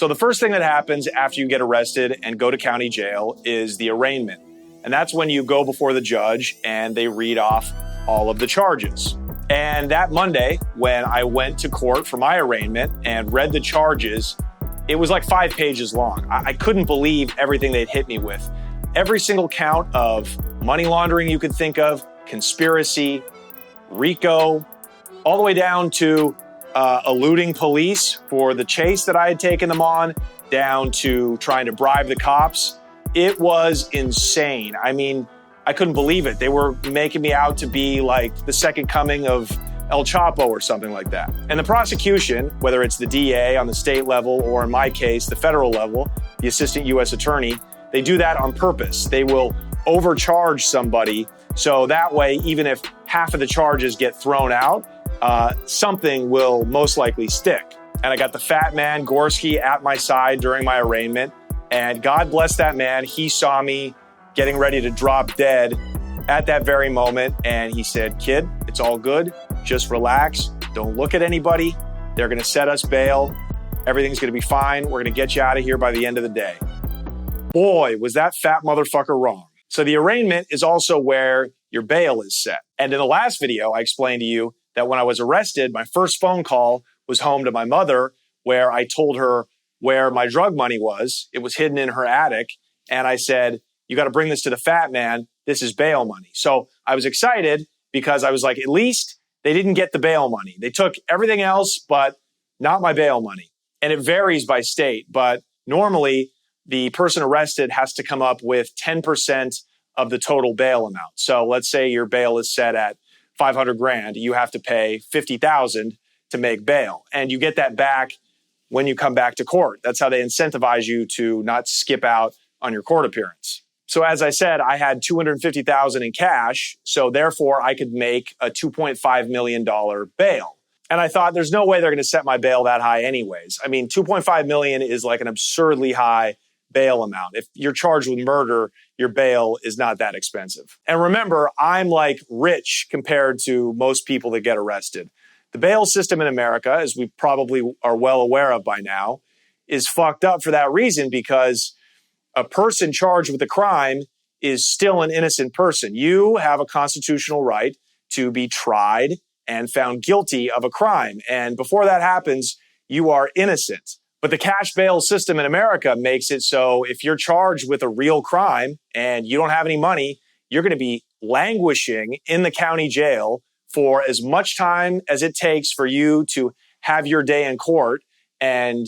So the first thing that happens after you get arrested and go to county jail is the arraignment. And that's when you go before the judge and they read off all of the charges. And that Monday, when I went to court for my arraignment and read the charges, it was like 5 pages long. I couldn't believe everything they'd hit me with. Every single count of money laundering you could think of, conspiracy, RICO, all the way down to eluding police for the chase that I had taken them on, down to trying to bribe the cops. It was insane. I mean, I couldn't believe it. They were making me out to be like the second coming of El Chapo or something like that. And the prosecution, whether it's the DA on the state level or in my case, the federal level, the assistant U.S. attorney, they do that on purpose. They will overcharge somebody so that way, even if half of the charges get thrown out, something will most likely stick. And I got the fat man, Gorski, at my side during my arraignment. And God bless that man. He saw me getting ready to drop dead at that very moment. And he said, "Kid, it's all good. Just relax. Don't look at anybody. They're going to set us bail. Everything's going to be fine. We're going to get you out of here by the end of the day." Boy, was that fat motherfucker wrong. So the arraignment is also where your bail is set. And in the last video, I explained to you that when I was arrested, my first phone call was home to my mother, where I told her where my drug money was. It was hidden in her attic. And I said, "You got to bring this to the fat man. This is bail money." So I was excited because I was like, at least they didn't get the bail money. They took everything else, but not my bail money. And it varies by state. But normally, the person arrested has to come up with 10% of the total bail amount. So let's say your bail is set at 500 grand. You have to pay 50,000 to make bail. And you get that back when you come back to court. That's how they incentivize you to not skip out on your court appearance. So as I said, I had 250,000 in cash. So therefore I could make a $2.5 million bail. And I thought there's no way they're going to set my bail that high anyways. I mean, 2.5 million is like an absurdly high bail amount. If you're charged with murder, your bail is not that expensive. And remember, I'm like rich compared to most people that get arrested. The bail system in America, as we probably are well aware of by now, is fucked up for that reason, because a person charged with a crime is still an innocent person. You have a constitutional right to be tried and found guilty of a crime. And before that happens, you are innocent. But the cash bail system in America makes it so if you're charged with a real crime and you don't have any money, you're going to be languishing in the county jail for as much time as it takes for you to have your day in court and,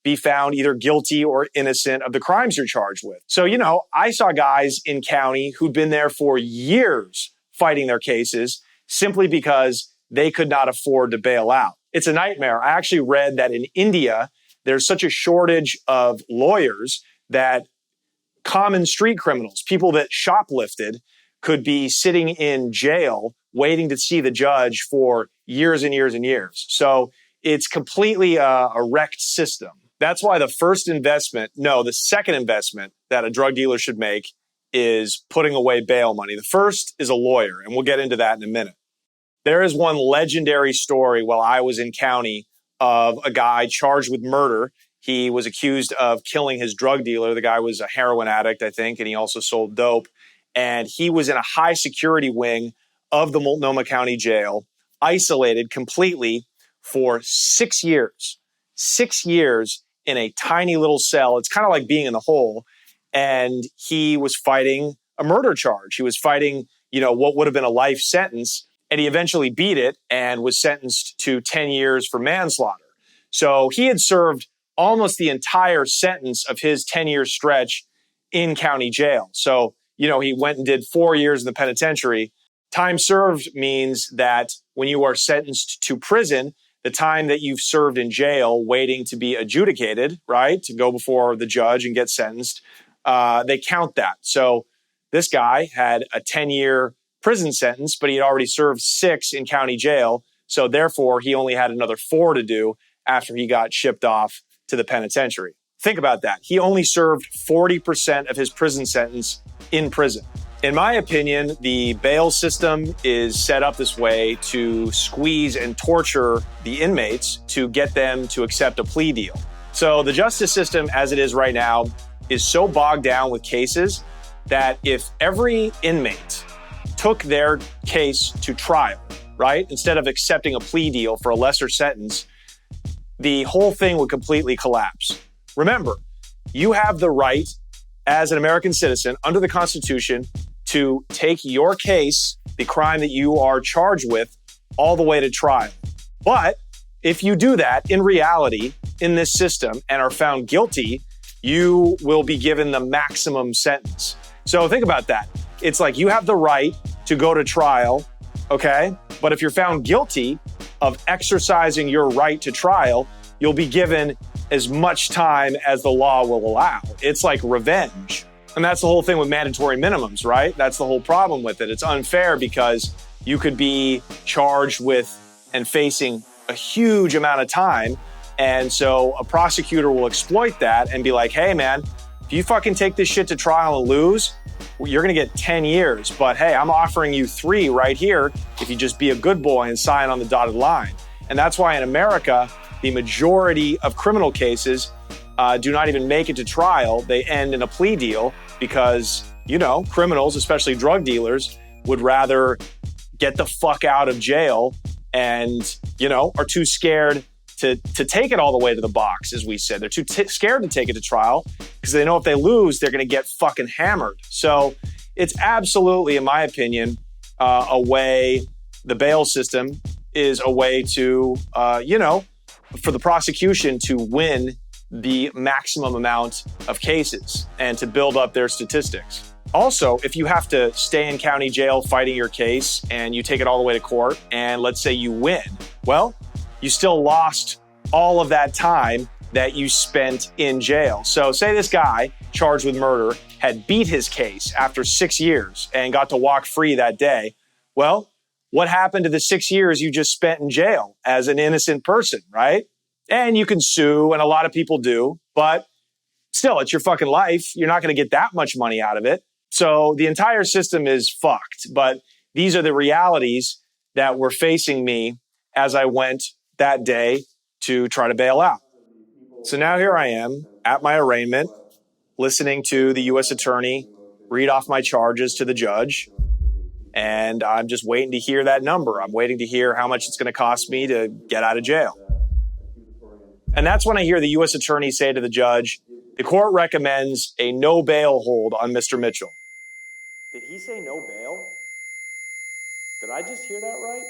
be found either guilty or innocent of the crimes you're charged with. So, I saw guys in county who'd been there for years fighting their cases simply because they could not afford to bail out. It's a nightmare. I actually read that in India, there's such a shortage of lawyers that common street criminals, people that shoplifted, could be sitting in jail waiting to see the judge for years and years and years. So it's completely a wrecked system. That's why the second investment that a drug dealer should make is putting away bail money. The first is a lawyer, and we'll get into that in a minute. There is one legendary story while I was in county of a guy charged with murder. He was accused of killing his drug dealer. The guy was a heroin addict, I think, and he also sold dope. And he was in a high security wing of the Multnomah County Jail, isolated completely for 6 years. 6 years in a tiny little cell. It's kind of like being in the hole. And he was fighting a murder charge. He was fighting, what would have been a life sentence. And he eventually beat it and was sentenced to 10 years for manslaughter. So he had served almost the entire sentence of his 10-year stretch in county jail. So, he went and did 4 years in the penitentiary. Time served means that when you are sentenced to prison, the time that you've served in jail waiting to be adjudicated, right, to go before the judge and get sentenced, they count that. So this guy had a 10-year prison sentence, but he had already served 6 in county jail. So therefore, he only had another 4 to do after he got shipped off to the penitentiary. Think about that. He only served 40% of his prison sentence in prison. In my opinion, the bail system is set up this way to squeeze and torture the inmates to get them to accept a plea deal. So the justice system as it is right now is so bogged down with cases that if every inmate took their case to trial, right, instead of accepting a plea deal for a lesser sentence, the whole thing would completely collapse. Remember, you have the right as an American citizen under the Constitution to take your case, the crime that you are charged with, all the way to trial. But if you do that in reality, in this system, and are found guilty, you will be given the maximum sentence. So think about that. It's like you have the right to go to trial, okay? But if you're found guilty of exercising your right to trial, you'll be given as much time as the law will allow. It's like revenge. And that's the whole thing with mandatory minimums, right? That's the whole problem with it. It's unfair because you could be charged with and facing a huge amount of time. And so a prosecutor will exploit that and be like, hey, man, if you fucking take this shit to trial and lose, you're going to get 10 years. But hey, I'm offering you 3 right here if you just be a good boy and sign on the dotted line. And that's why in America, the majority of criminal cases do not even make it to trial. They end in a plea deal because, criminals, especially drug dealers, would rather get the fuck out of jail and, are too scared to take it all the way to the box, as we said. They're too scared to take it to trial because they know if they lose, they're going to get fucking hammered. So it's absolutely, in my opinion, a way, the bail system is a way to, for the prosecution to win the maximum amount of cases and to build up their statistics. Also, if you have to stay in county jail fighting your case and you take it all the way to court and let's say you win, well, you still lost all of that time that you spent in jail. So say this guy charged with murder had beat his case after 6 years and got to walk free that day. Well, what happened to the 6 years you just spent in jail as an innocent person, right? And you can sue, and a lot of people do, but still, it's your fucking life. You're not going to get that much money out of it. So the entire system is fucked. But these are the realities that were facing me as I went that day to try to bail out. So now here I am at my arraignment, listening to the U.S. attorney read off my charges to the judge. And I'm just waiting to hear that number. I'm waiting to hear how much it's going to cost me to get out of jail. And that's when I hear the U.S. attorney say to the judge, the court recommends a no bail hold on Mr. Mitchell. Did he say no bail? Did I just hear that right?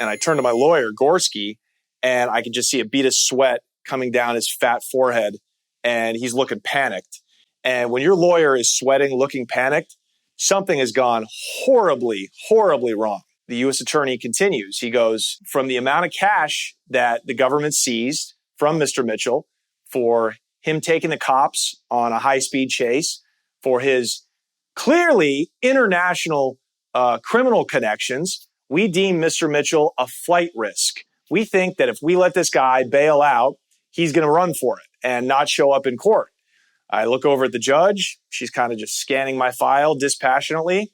And I turn to my lawyer, Gorski, and I can just see a bead of sweat coming down his fat forehead, and he's looking panicked. And when your lawyer is sweating, looking panicked, something has gone horribly, horribly wrong. The U.S. attorney continues. He goes, from the amount of cash that the government seized from Mr. Mitchell for him taking the cops on a high-speed chase, for his clearly international criminal connections, we deem Mr. Mitchell a flight risk. We think that if we let this guy bail out, he's going to run for it and not show up in court. I look over at the judge. She's kind of just scanning my file dispassionately,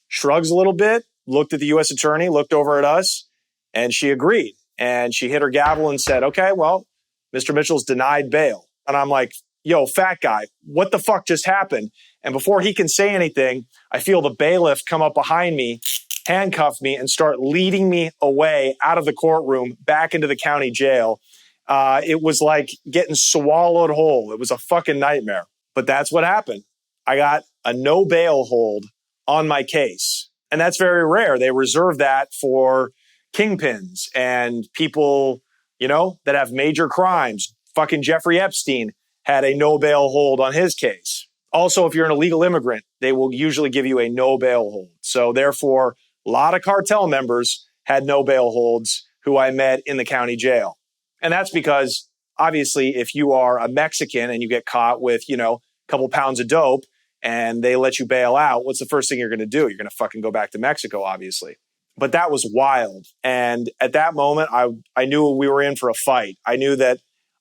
shrugs a little bit, looked at the U.S. attorney, looked over at us, and she agreed. And she hit her gavel and said, okay, well, Mr. Mitchell's denied bail. And I'm like, yo, fat guy, what the fuck just happened? And before he can say anything, I feel the bailiff come up behind me, handcuff me, and start leading me away out of the courtroom back into the county jail. It was like getting swallowed whole. It was a fucking nightmare. But that's what happened. I got a no bail hold on my case. And that's very rare. They reserve that for kingpins and people, that have major crimes. Fucking Jeffrey Epstein had a no bail hold on his case. Also, if you're an illegal immigrant, they will usually give you a no bail hold. So therefore, a lot of cartel members had no bail holds who I met in the county jail. And that's because obviously if you are a Mexican and you get caught with, a couple pounds of dope and they let you bail out, what's the first thing you're going to do? You're going to fucking go back to Mexico, obviously. But that was wild. And at that moment, I knew we were in for a fight. I knew that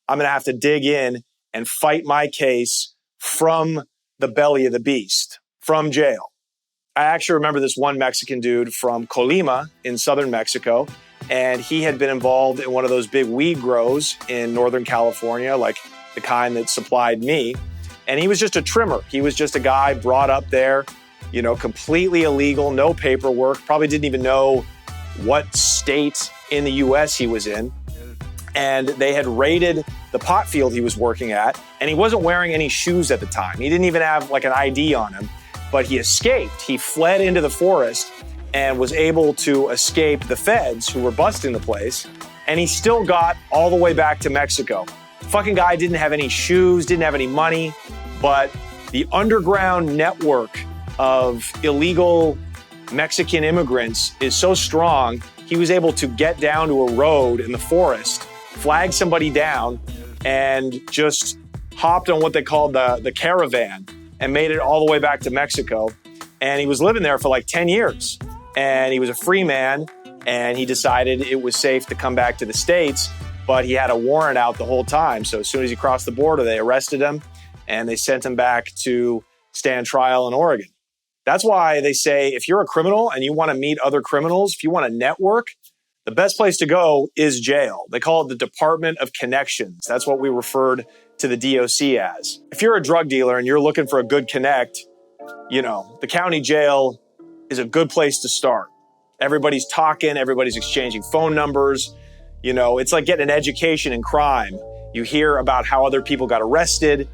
I'm going to have to dig in and fight my case from the belly of the beast, from jail. I actually remember this one Mexican dude from Colima in southern Mexico. And he had been involved in one of those big weed grows in Northern California, like the kind that supplied me. And he was just a trimmer. He was just a guy brought up there, you know, completely illegal, no paperwork, probably didn't even know what state in the US he was in. And they had raided the pot field he was working at, and he wasn't wearing any shoes at the time. He didn't even have like an ID on him, but he escaped. He fled into the forest and was able to escape the feds who were busting the place. And he still got all the way back to Mexico. Fucking guy didn't have any shoes, didn't have any money, but the underground network of illegal Mexican immigrants is so strong, he was able to get down to a road in the forest, flag somebody down, and just hopped on what they called the caravan and made it all the way back to Mexico. And he was living there for like 10 years. And he was a free man, and he decided it was safe to come back to the States, but he had a warrant out the whole time. So as soon as he crossed the border, they arrested him and they sent him back to stand trial in Oregon. That's why they say if you're a criminal and you want to meet other criminals, if you want to network, the best place to go is jail. They call it the Department of Connections. That's what we referred to the DOC as. If you're a drug dealer and you're looking for a good connect, you know, the county jail is a good place to start. Everybody's talking, everybody's exchanging phone numbers. You know, it's like getting an education in crime. You hear about how other people got arrested,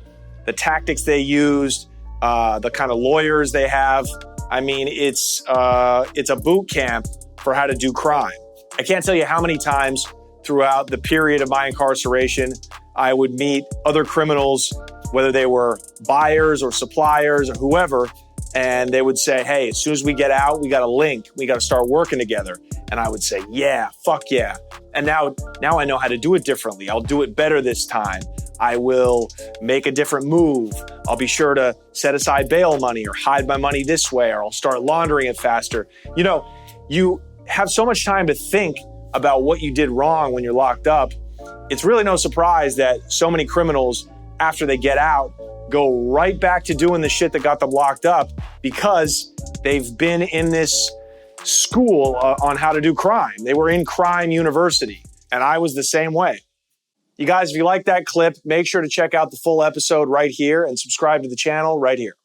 the tactics they used, the kind of lawyers they have. I mean, it's a boot camp for how to do crime. I can't tell you how many times throughout the period of my incarceration, I would meet other criminals, whether they were buyers or suppliers or whoever, and they would say, hey, as soon as we get out, we got to link. We got to start working together. And I would say, yeah, fuck yeah. And now I know how to do it differently. I'll do it better this time. I will make a different move. I'll be sure to set aside bail money or hide my money this way, or I'll start laundering it faster. You know, you have so much time to think about what you did wrong when you're locked up. It's really no surprise that so many criminals, after they get out, go right back to doing the shit that got them locked up because they've been in this school on how to do crime. They were in crime university, and I was the same way. You guys, if you like that clip, make sure to check out the full episode right here and subscribe to the channel right here.